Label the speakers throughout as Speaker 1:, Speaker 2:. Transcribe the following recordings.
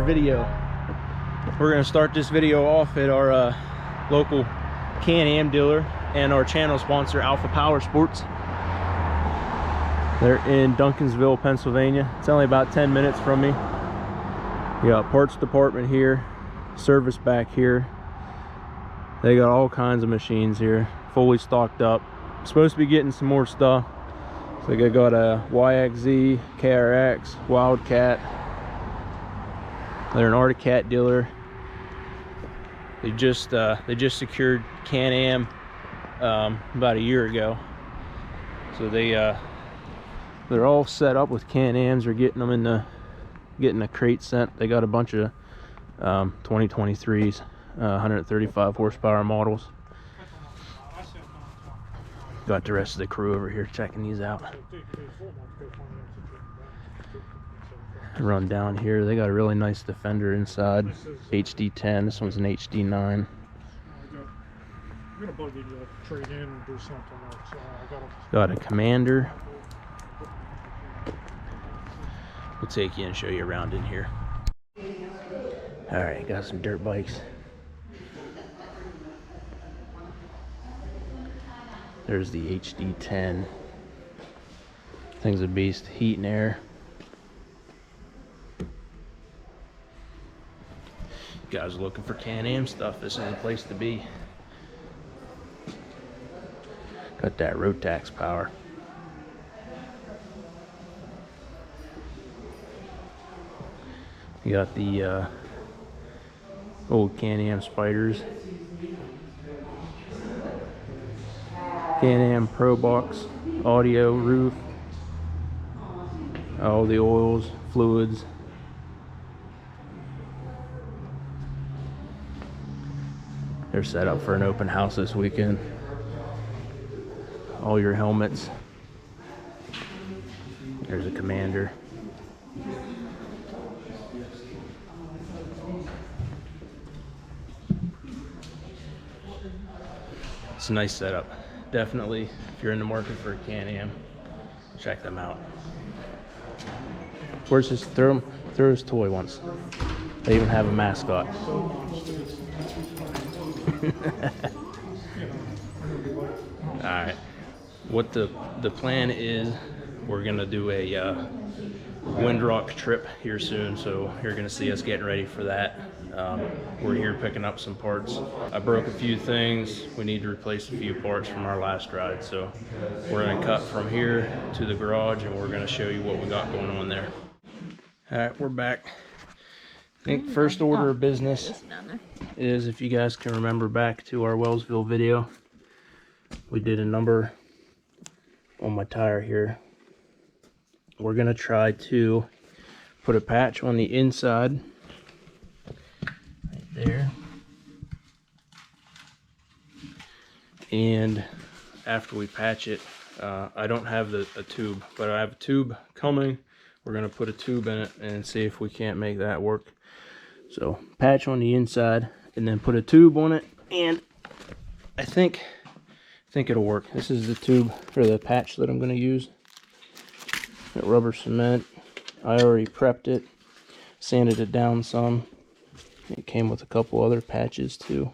Speaker 1: Video. We're going to start this video off at our local Can-Am dealer and our channel sponsor, Alpha Powersports. They're in Duncansville, Pennsylvania. It's only about 10 minutes from me. You got parts department here, service back here. They got all kinds of machines here, fully stocked up. Supposed to be getting some more stuff. So they got a YXZ, KRX, Wildcat. They're an Arctic Cat dealer. They just secured Can-Am about a year ago. So they're all set up with Can-Ams. They're getting them getting a crate sent. They got a bunch of 2023s, 135 horsepower models. Got the rest of the crew over here checking these out. Run down here. They got a really nice Defender inside. HD10. This one's an HD9. Got a Commander. We'll take you and show you around in here. Alright, got some dirt bikes. There's the HD10. Thing's a beast. Heat and air. Guys are looking for Can-Am stuff, this is the place to be. Got that Rotax power. You got the old Can-Am Spiders. Can-Am Pro Box, audio, roof. All the oils, fluids. They're set up for an open house this weekend. All your helmets. There's a Commander. It's a nice setup. Definitely, if you're in the market for a Can-Am, check them out. Where's his, throw his toy once. They even have a mascot. Alright, what the plan is, we're gonna do a Windrock trip here soon, so you're gonna see us getting ready for that. We're here picking up some parts. I broke a few things. We need to replace a few parts from our last ride, so we're gonna cut from here to the garage and we're gonna show you what we got going on there. Alright, we're back. I think first order of business is, if you guys can remember back to our Wellsville video, we did a number on my tire here. We're gonna try to put a patch on the inside right there, and after we patch it, I don't have a tube, but I have a tube coming. We're gonna put a tube in it and see if we can't make that work. So patch on the inside and then put a tube on it, and I think it'll work. This is the tube for the patch that I'm going to use. Got rubber cement. I already prepped it, sanded it down some. It came with a couple other patches too.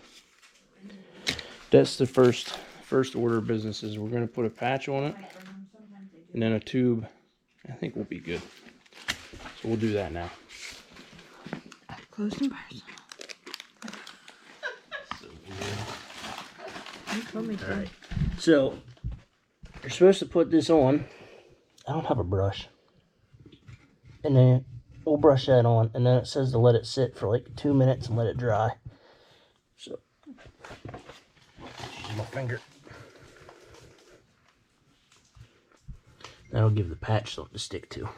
Speaker 1: That's the first order of business. Is we're going to put a patch on it and then a tube. I think we'll be good. So we'll do that now.
Speaker 2: Close and personal.
Speaker 1: So weird.
Speaker 2: You told me to.
Speaker 1: All right. So you're supposed to put this on. I don't have a brush. And then we'll brush that on, and then it says to let it sit for like 2 minutes and let it dry. So use my finger. That'll give the patch something to stick to.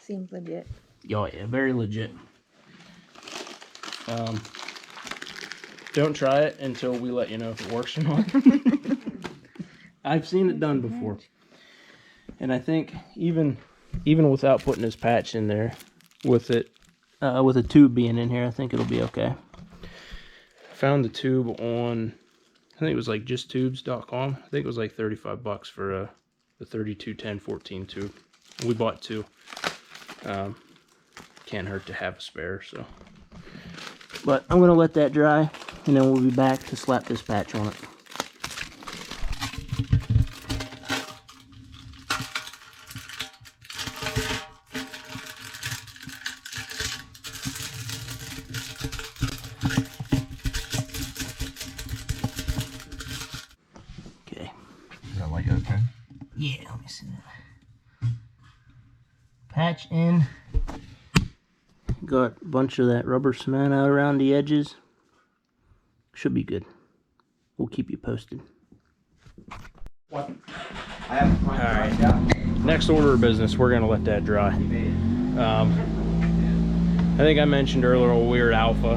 Speaker 2: Seems legit.
Speaker 1: Oh yeah, very legit. Don't try it until we let you know if it works or not. I've seen it done before. And I think even without putting this patch in there, with it, with a tube being in here, I think it'll be okay. Found the tube on, I think it was like justtubes.com. I think it was like 35 bucks for the 321014 tube. We bought 2. Can't hurt to have a spare, so. But I'm gonna let that dry, and then we'll be back to slap this patch on it. Okay.
Speaker 3: Is that like okay?
Speaker 1: Yeah, let me see that. Patch in. Got a bunch of that rubber cement out around the edges. Should be good. We'll keep you posted.
Speaker 3: What? I have
Speaker 1: All right. Next order of business, we're gonna let that dry. I think I mentioned earlier we were at Alpha,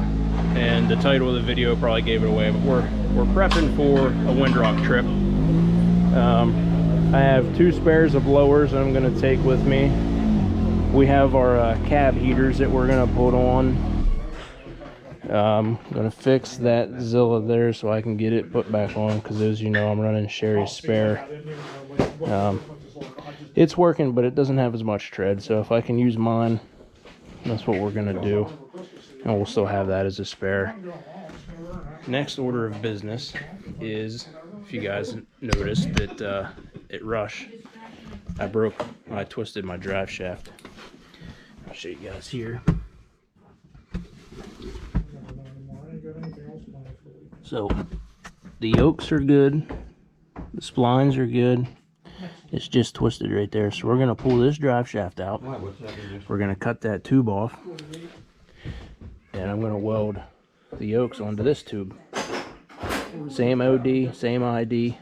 Speaker 1: and the title of the video probably gave it away. But we're prepping for a Windrock trip. I have 2 spares of blowers that I'm gonna take with me. We have our cab heaters that we're gonna put on. I'm gonna fix that Zilla there so I can get it put back on, because as you know, I'm running Sheri's spare. It's working, but it doesn't have as much tread, so if I can use mine, that's what we're gonna do, and we'll still have that as a spare. Next order of business is, if you guys noticed that at Rush, I twisted my drive shaft. I'll show you guys here. So the yokes are good, the splines are good. It's just twisted right there. So we're gonna pull this drive shaft out. We're gonna cut that tube off, and I'm gonna weld the yokes onto this tube. Same OD, same ID,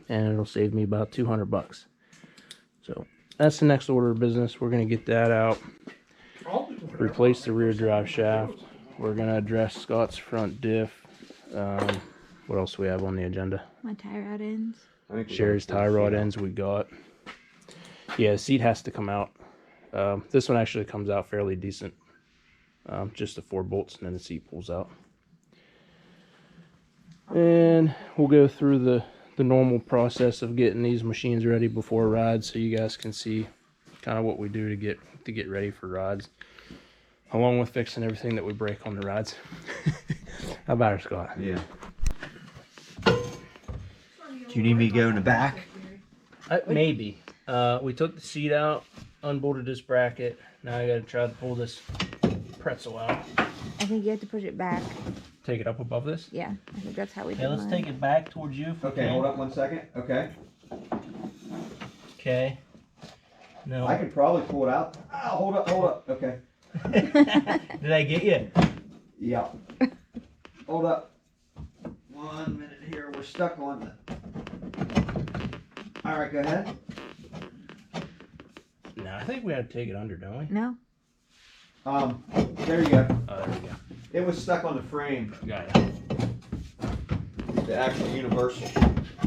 Speaker 1: and it'll save me about 200 bucks. So that's the next order of business. We're gonna get that out, replace the rear drive shaft. We're gonna address Scott's front diff. What else do we have on the agenda?
Speaker 2: My tie rod ends.
Speaker 1: Sheri's tie rod ends we got. Yeah, the seat has to come out. This one actually comes out fairly decent. Just the 4 bolts, and then the seat pulls out. And we'll go through the normal process of getting these machines ready before rides, so you guys can see kind of what we do to get ready for rides, along with fixing everything that we break on the rides. How about her, Scott?
Speaker 3: Yeah. Do you need me to go in the back?
Speaker 1: Maybe. We took the seat out, unbolted this bracket. Now I gotta try to pull this pretzel out.
Speaker 2: I think you have to push it back.
Speaker 1: Take it up above this?
Speaker 2: Yeah, I think that's how we do
Speaker 1: Okay, let's
Speaker 2: mine.
Speaker 1: take it back towards you.
Speaker 3: Okay, hold up 1 second. Okay.
Speaker 1: Okay. No.
Speaker 3: I could probably pull it out. Ah, hold up. Okay.
Speaker 1: Did I get you?
Speaker 3: Yeah. Hold up. 1 minute here. We're stuck on the. All right, go ahead.
Speaker 1: No, I think we had to take it under, don't we?
Speaker 2: No?
Speaker 3: There you go.
Speaker 1: Oh, there we go.
Speaker 3: It was stuck on the frame.
Speaker 1: Got it.
Speaker 3: The actual universal.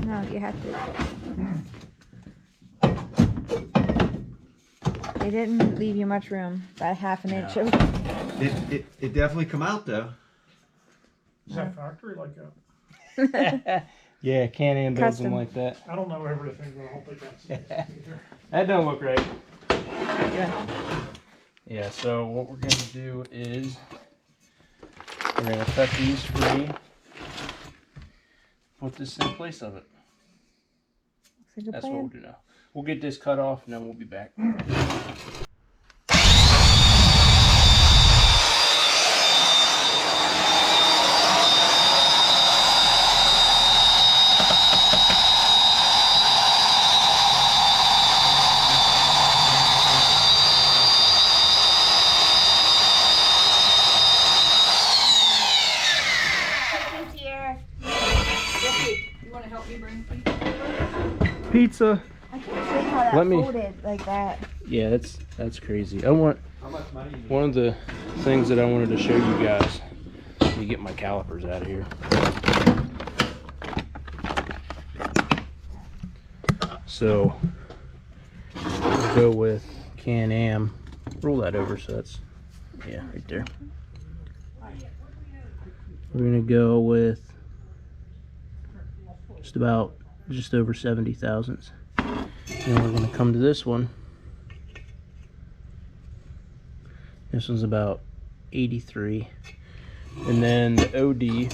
Speaker 2: No, you have to. They didn't leave you much room. About half an inch of.
Speaker 3: It definitely come out though.
Speaker 4: Is that factory like that?
Speaker 1: Yeah, Can-Am builds them
Speaker 2: Custom.
Speaker 1: like that.
Speaker 4: I don't know everything, but I hope they got some either.
Speaker 1: That don't look right.
Speaker 2: Yeah.
Speaker 1: Yeah, so what we're going to do is we're going to cut these free, put this in place of it.
Speaker 2: like a
Speaker 1: That's what
Speaker 2: plan.
Speaker 1: we'll do now. We'll get this cut off and then we'll be back. Pizza.
Speaker 2: I can't believe how that
Speaker 1: Let me-
Speaker 2: folded like that.
Speaker 1: Yeah, that's crazy. I want one of the things that I wanted to show you guys. Let me get my calipers out of here. So we'll go with Can-Am. Roll that over so that's, yeah, right there. We're gonna go with just over 70 thousandths. And we're gonna come to this one. This one's about 83. And then the OD,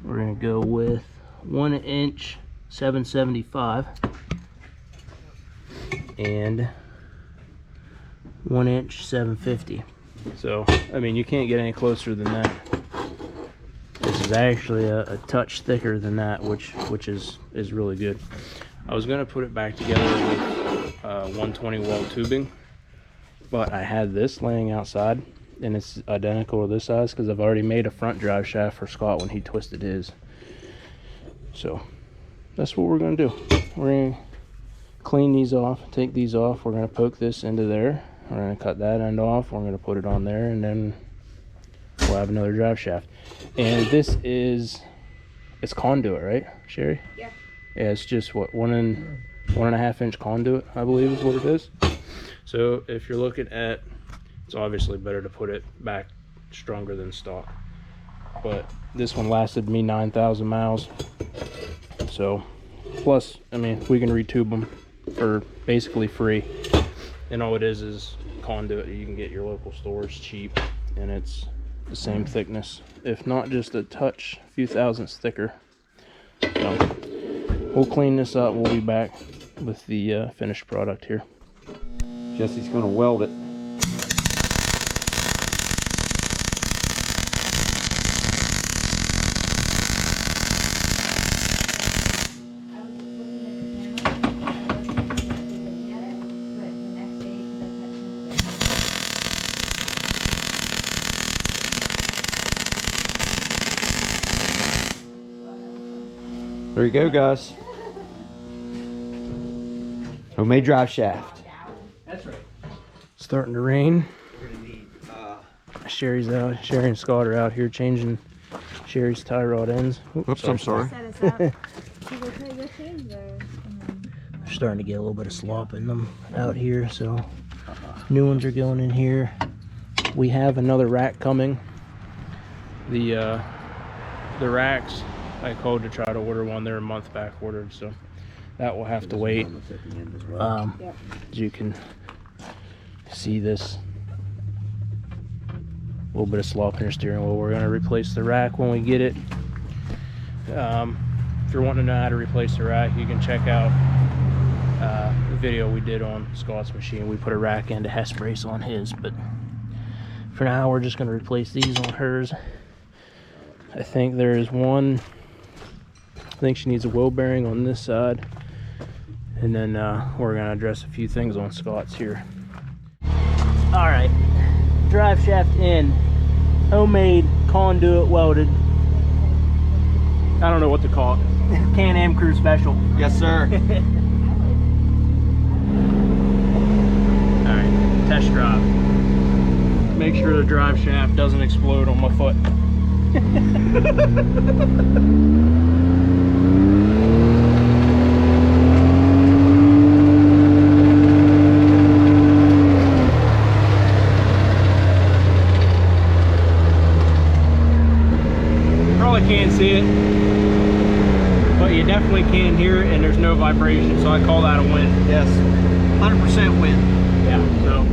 Speaker 1: we're gonna go with 1 inch 775 and 1 inch 750. So, I mean, you can't get any closer than that. This is actually a touch thicker than that, which is really good. I was gonna put it back together with 120 wall tubing, but I had this laying outside and it's identical to this size because I've already made a front drive shaft for Scott when he twisted his. So that's what we're gonna do. We're gonna clean these off, take these off. We're gonna poke this into there. We're gonna cut that end off. We're gonna put it on there, and then we'll have another drive shaft. And this is, it's conduit, right, Sheri?
Speaker 2: Yeah.
Speaker 1: Yeah, it's just what, 1.5 inch conduit, I believe is what it is. So if you're looking at, it's obviously better to put it back stronger than stock. But this one lasted me 9,000 miles. So, plus, I mean, we can retube them for basically free. And all it is conduit. You can get your local stores cheap, and it's the same thickness, if not just a touch, a few thousandths thicker. So we'll clean this up. We'll be back with the finished product here.
Speaker 3: Jesse's gonna weld it. There you go, guys. Homemade drive shaft.
Speaker 1: That's right. Starting to rain. Sheri's out. Sheri and Scott are out here changing Sheri's tie rod ends.
Speaker 3: Oops, I'm sorry.
Speaker 2: Set us up. He's like, "Hey, go change those."
Speaker 1: They're starting to get a little bit of slop in them out here, so new ones are going in here. We have another rack coming. The racks, I called to try to order one. They're a month back ordered, so that will have to wait.
Speaker 2: Yep.
Speaker 1: As you can see, this little bit of slop in your steering wheel. We're going to replace the rack when we get it. If you're wanting to know how to replace the rack, you can check out the video we did on Scott's machine. We put a rack and a Hess brace on his, but for now we're just going to replace these on hers. I think there is one, I think she needs a wheel bearing on this side, and then we're going to address a few things on Scott's here. All right, drive shaft in, homemade, conduit welded. I don't know what to call it. Can-Am Crew Special.
Speaker 3: Yes, sir.
Speaker 1: All right, test drive. Make sure the drive shaft doesn't explode on my foot. Probably can't see it, but you definitely can hear it, and there's no vibration, so I call that a win.
Speaker 3: Yes. 100% win.
Speaker 1: Yeah, so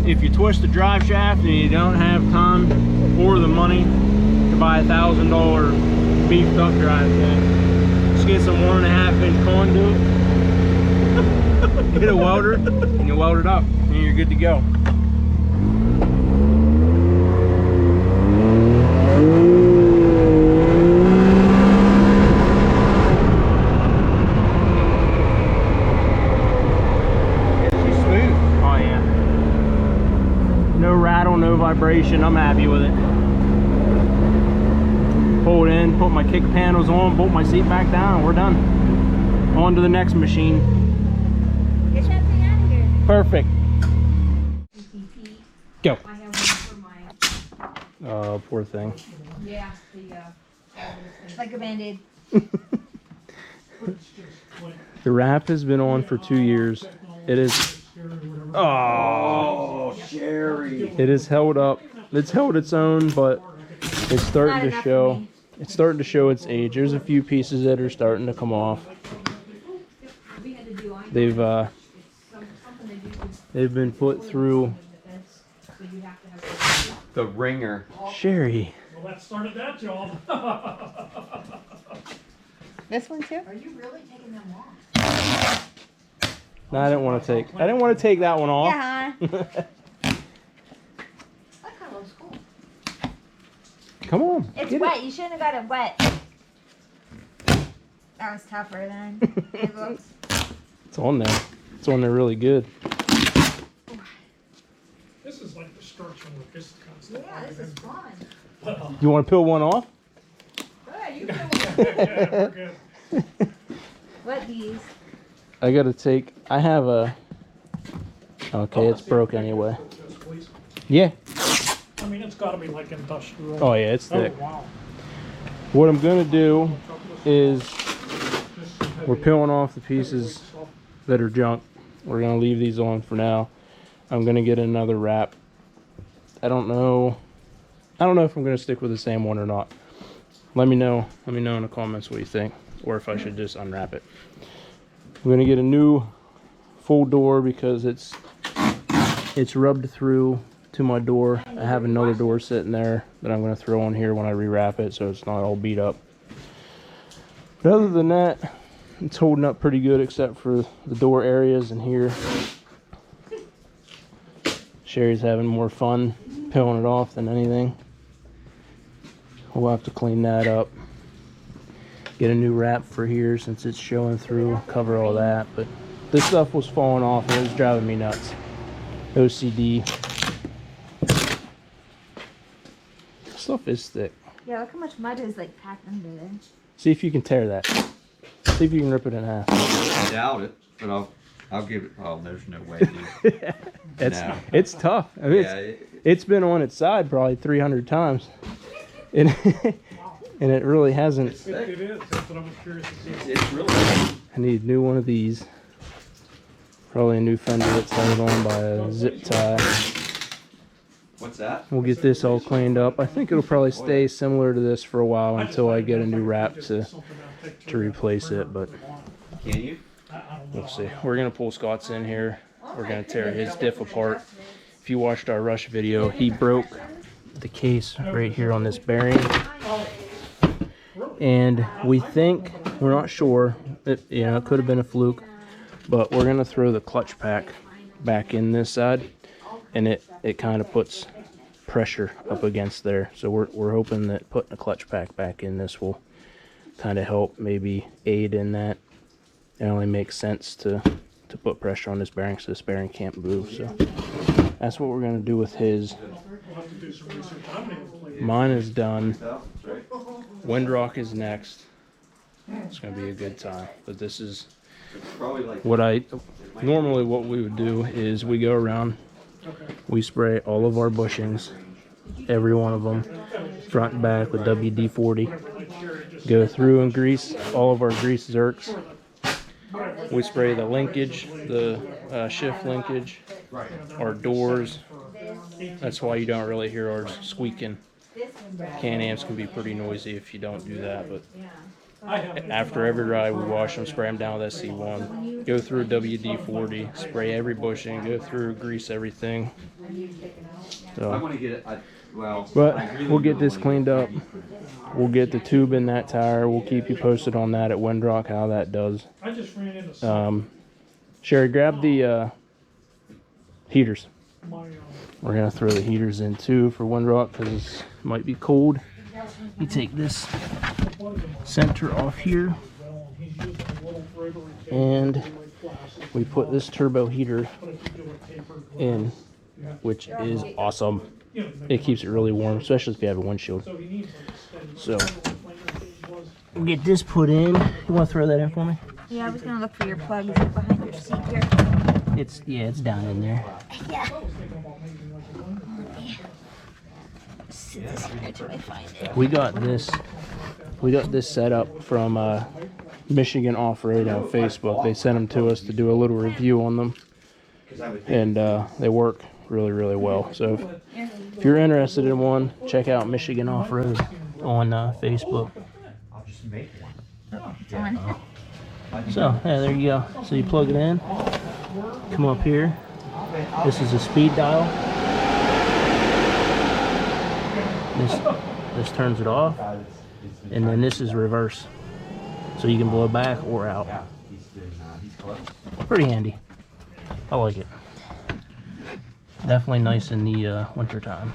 Speaker 1: if you twist a drive shaft and you don't have time or the money to buy $1,000 beefed up drive thing. Just get some 1.5-inch conduit. Get a welder and you weld it up and you're good to go. She's smooth. Oh yeah. No rattle, no vibration. I'm happy with it. Pull it in, put my kick panels on, bolt my seat back down, we're done. On to the next machine.
Speaker 2: Get that thing out of here.
Speaker 1: Perfect. Go.
Speaker 2: I have one for my.
Speaker 1: Oh, poor thing.
Speaker 2: Yeah, it's like a band-aid.
Speaker 1: The wrap has been on for 2 years. It is. Oh,
Speaker 3: Sheri.
Speaker 1: it is held up. It's held its own, but it's starting to show. It's starting to show its age. There's a few pieces that are starting to come off. They've been put through.
Speaker 3: The ringer.
Speaker 1: Sheri.
Speaker 4: Well, that started that job.
Speaker 2: This one too?
Speaker 5: Are you really taking them off?
Speaker 1: No, I didn't want to take that one off.
Speaker 2: Yeah.
Speaker 5: That kind of looks cool.
Speaker 1: Come on.
Speaker 2: It's
Speaker 1: get
Speaker 2: wet. You shouldn't have got it wet. That was tougher than it looks.
Speaker 1: It's on there. It's on there really good.
Speaker 4: This is like the structure work. This is kind of stuff.
Speaker 5: Yeah, this is fun.
Speaker 4: Well,
Speaker 1: You want to peel one off?
Speaker 5: Yeah, you can.
Speaker 4: yeah, we're good.
Speaker 2: What these?
Speaker 1: I gotta take. I have a. Okay, it's broke anyway. Yeah.
Speaker 4: I mean, it's got to be like industrial.
Speaker 1: Oh yeah, it's thick.
Speaker 4: Oh, wow.
Speaker 1: What I'm gonna do is we're peeling off the pieces that are junk. We're gonna leave these on for now. I'm gonna get another wrap. I don't know if I'm gonna stick with the same one or not. Let me know in the comments what you think, or if I should just unwrap it. I'm gonna get a new full door because it's rubbed through to my door. I have another door sitting there that I'm gonna throw on here when I rewrap it, so it's not all beat up. But other than that, it's holding up pretty good except for the door areas in here. Sheri's having more fun peeling it off than anything. We'll have to clean that up. Get a new wrap for here since it's showing through, cover all that. But this stuff was falling off and it was driving me nuts. OCD. Stuff is thick.
Speaker 2: Yeah, look how much mud is like packed under there.
Speaker 1: See if you can tear that. See if you can rip it in half.
Speaker 3: I doubt it, but I'll give it. Oh, there's no way, dude.
Speaker 1: It's tough. I mean,
Speaker 3: Yeah,
Speaker 1: it's been on its side probably 300 times. And, and it really hasn't.
Speaker 3: it's thick.
Speaker 4: It is. That's what I was curious to see.
Speaker 3: It's really.
Speaker 1: I need a new one of these. Probably a new fender that's held on by a zip tie.
Speaker 3: What's that?
Speaker 1: We'll get this all cleaned up. I think it'll probably stay similar to this for a while until I get a new wrap to replace it, but
Speaker 3: Can you?
Speaker 1: we'll see. We're gonna pull Scott's in here. We're gonna tear his diff apart. If you watched our rush video, he broke the case right here on this bearing. And we think, we're not sure, it could have been a fluke, but we're gonna throw the clutch pack back in this side, and it kind of puts pressure up against there. So we're hoping that putting the clutch pack back in this will kind of help, maybe aid in that. It only makes sense to put pressure on this bearing so this bearing can't move. So that's what we're gonna do with his. Mine is done. Windrock is next. It's gonna be a good time. But this is what normally what we would do is we go around, we spray all of our bushings, every one of them, front and back with WD-40. Go through and grease all of our grease zerks. We spray the linkage, the shift linkage, our doors. That's why you don't really hear ours squeaking. Can-Amps can be pretty noisy if you don't do that, but after every ride we wash them, spray them down with SC1, go through WD-40, spray every bushing, go through, grease everything.
Speaker 3: I
Speaker 1: So
Speaker 3: want to get it. Well,
Speaker 1: But
Speaker 3: I really
Speaker 1: we'll get
Speaker 3: don't
Speaker 1: this
Speaker 3: wanna
Speaker 1: cleaned
Speaker 3: go
Speaker 1: up.
Speaker 3: heavy for that.
Speaker 1: We'll get the tube in that tire. We'll keep you posted on that at Windrock, how that does.
Speaker 4: I just ran into something.
Speaker 1: Sherry, grab the heaters.
Speaker 4: My,
Speaker 1: We're gonna throw the heaters in too for Windrock because it might be cold. You take this center off here,
Speaker 4: he's using a little rotary tape
Speaker 1: and
Speaker 4: like glasses.
Speaker 1: we put this turbo heater
Speaker 4: But if you do a tapered glass,
Speaker 1: in,
Speaker 4: you have to,
Speaker 1: which is awesome.
Speaker 4: you know,
Speaker 1: It keeps it really warm, especially if you have a windshield.
Speaker 4: so he needs like a steady.
Speaker 1: So
Speaker 4: I don't know what the gauge was.
Speaker 1: we'll get this put in. You want to throw that in for me?
Speaker 2: Yeah, I was gonna look for your plugs behind your seat here.
Speaker 1: It's down in there.
Speaker 2: Yeah.
Speaker 4: I was thinking about making like a window.
Speaker 2: Sit this here until I find it.
Speaker 1: We got this set up from Michigan Off-Road on Facebook. They sent them to us to do a little review on them, and they work really well. So if you're interested in one, check out Michigan Off-Road on Facebook.
Speaker 3: I'll just make one.
Speaker 2: It's on.
Speaker 1: So yeah, there you go. So you plug it in, come up here. This is a speed dial. This turns it off, and then this is reverse, so you can blow back or out.
Speaker 3: He's close.
Speaker 1: Pretty handy. I like it. Definitely nice in the winter time.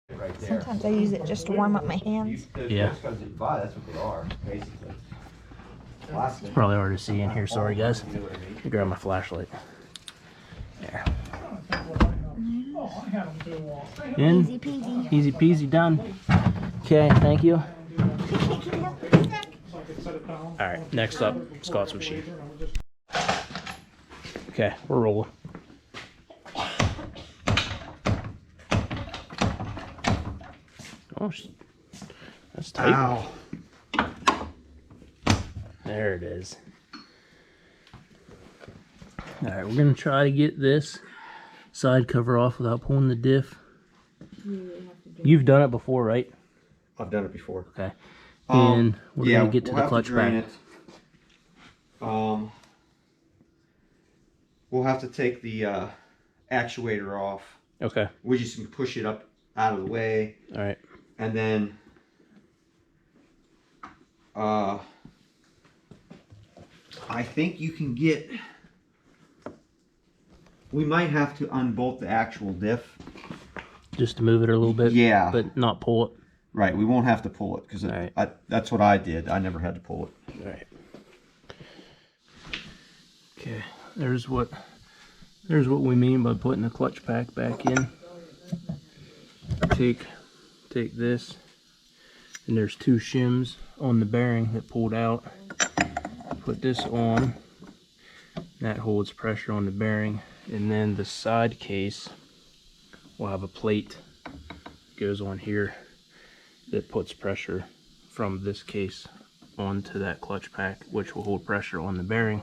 Speaker 3: Right there.
Speaker 2: Sometimes I use it just to warm up my hands.
Speaker 1: Yeah.
Speaker 3: That's what they are, basically. Plastic.
Speaker 1: Probably hard to see in here. Sorry guys.
Speaker 3: You know what I mean?
Speaker 1: Let me grab my flashlight. There.
Speaker 4: Oh, I had him do
Speaker 1: In.
Speaker 2: Easy peasy.
Speaker 1: Easy peasy done. Okay, thank you. Alright, next up, Scott's machine. Okay, we're rolling. Oh, that's tight.
Speaker 3: Ow.
Speaker 1: There it is. Alright, we're gonna try to get this side cover off without pulling the diff. You've done it before, right?
Speaker 3: I've done it before.
Speaker 1: Okay. And we're
Speaker 3: yeah,
Speaker 1: gonna get to
Speaker 3: we'll
Speaker 1: the
Speaker 3: have
Speaker 1: clutch
Speaker 3: drain
Speaker 1: back.
Speaker 3: it. We'll have to take the actuator off.
Speaker 1: Okay.
Speaker 3: We just can push it up out of the way,
Speaker 1: Alright.
Speaker 3: and then I think you can get. We might have to unbolt the actual diff.
Speaker 1: Just to move it a little bit.
Speaker 3: Yeah.
Speaker 1: But not pull it.
Speaker 3: Right, we won't have to pull it because
Speaker 1: Right.
Speaker 3: that's what I did. I never had to pull it.
Speaker 1: Alright. Okay. There's what we mean by putting the clutch pack back in. Take this, and there's two shims on the bearing that pulled out. Put this on. That holds pressure on the bearing, and then the side case will have a plate that goes on here that puts pressure from this case onto that clutch pack, which will hold pressure on the bearing.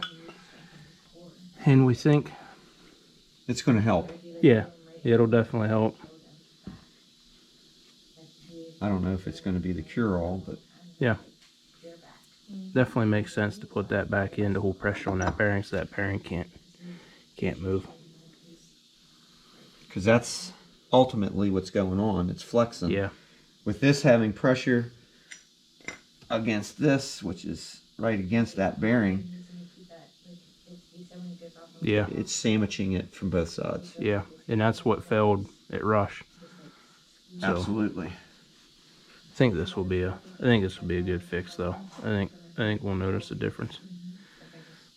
Speaker 1: And we think,
Speaker 3: It's going to help.
Speaker 1: yeah, it'll definitely help.
Speaker 3: I don't know if it's going to be the cure-all, but
Speaker 1: Yeah, definitely makes sense to put that back in to hold pressure on that bearing so that bearing can't move.
Speaker 3: because that's ultimately what's going on. It's flexing.
Speaker 1: Yeah,
Speaker 3: With this having pressure against this, which is right against that bearing,
Speaker 1: yeah,
Speaker 3: it's sandwiching it from both sides.
Speaker 1: yeah, and that's what failed at Rush. So
Speaker 3: Absolutely.
Speaker 1: I think this will be a good fix though. I think we'll notice a difference.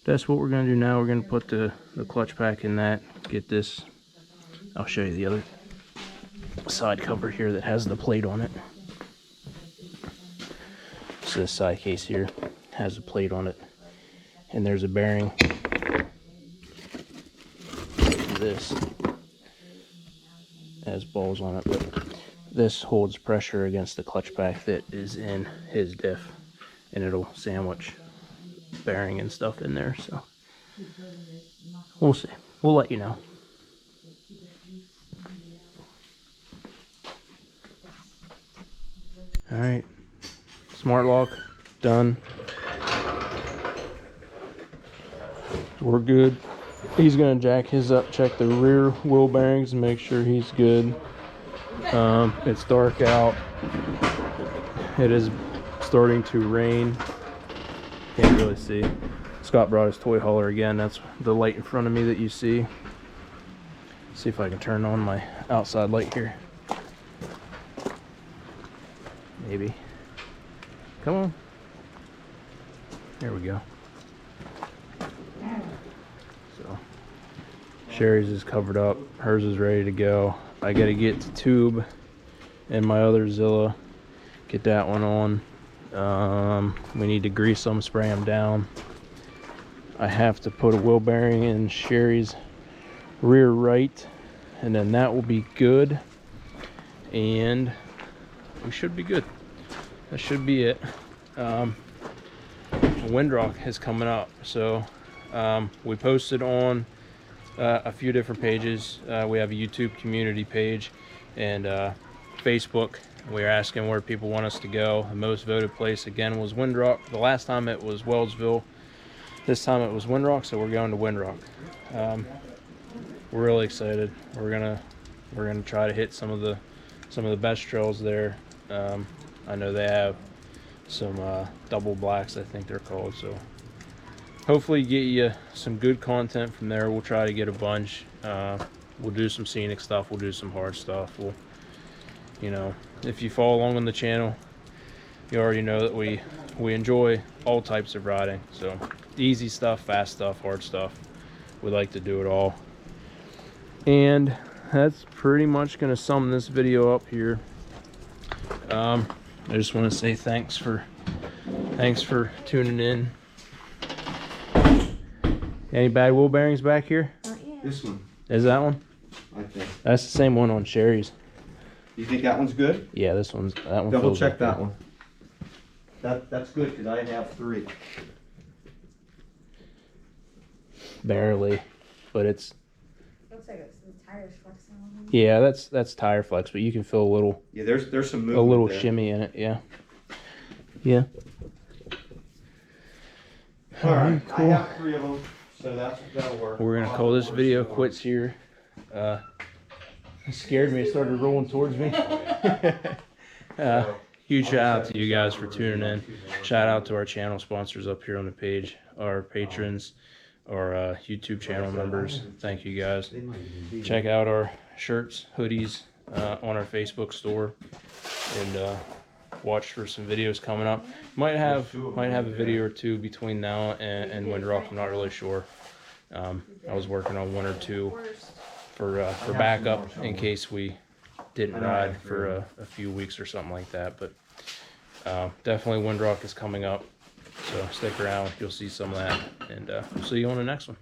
Speaker 1: That's what we're gonna do now. We're gonna put the clutch pack in that, get this. I'll show you the other side cover here that has the plate on it. So this side case here has a plate on it, and there's a bearing. This has balls on it, but this holds pressure against the clutch pack that is in his diff, and it'll sandwich bearing and stuff in there. So we'll see. We'll let you know. All right, smart lock done. We're good. He's gonna jack his up, check the rear wheel bearings and make sure he's good. It's dark out. It is starting to rain. Can't really see. Scott brought his toy hauler again. That's the light in front of me that you see. See if I can turn on my outside light here. Maybe. Come on. There we go. So Sheri's is covered up. Hers is ready to go. I gotta get the tube and my other Zilla. Get that one on. We need to grease them, spray them down. I have to put a wheel bearing in Sheri's rear right, and then that will be good, and we should be good. That should be it. Windrock is coming up, so we posted on a few different pages. We have a YouTube community page and Facebook. We're asking where people want us to go. The most voted place again was Windrock. The last time it was Weldesville. This time it was Windrock, so we're going to Windrock. We're really excited. We're gonna try to hit some of the best trails there. I know they have some double blacks, I think they're called. So hopefully get you some good content from there. We'll try to get a bunch. We'll do some scenic stuff. We'll do some hard stuff. We'll, you know, if you follow along on the channel, you already know that we enjoy all types of riding. So easy stuff, fast stuff, hard stuff. We like to do it all. And that's pretty much going to sum this video up here. I just want to say thanks for tuning in. Any bad wheel bearings back here?
Speaker 2: Not yet.
Speaker 3: This one,
Speaker 1: Is that one?
Speaker 3: I think.
Speaker 1: That's the same one on Sheri's.
Speaker 3: You think that one's good?
Speaker 1: Yeah, that one.
Speaker 3: Double
Speaker 1: feels
Speaker 3: check
Speaker 1: like
Speaker 3: that one. That's good because I have 3.
Speaker 1: Barely, but it's.
Speaker 2: Looks like it's the tires flexing on them.
Speaker 1: Yeah, that's tire flex, but you can feel a little
Speaker 3: There's some movement.
Speaker 1: a little
Speaker 3: there.
Speaker 1: shimmy in it. Yeah. Yeah.
Speaker 3: All right, I
Speaker 1: cool.
Speaker 3: have 3 of them, so that'll work.
Speaker 1: We're gonna call this video quits here. It scared me. It started rolling towards me. Huge shout out to you guys for tuning in. Shout out to our channel sponsors up here on the page, our patrons, our YouTube channel members. Thank you guys. Check out our shirts, hoodies on our Facebook store, and watch for some videos coming up. Might have a video or 2 between now and Windrock. I'm not really sure. I was working on 1 or 2 for backup in case we didn't ride for a few weeks or something like that. But definitely Windrock is coming up, so stick around. You'll see some of that, and we'll see you on the next one.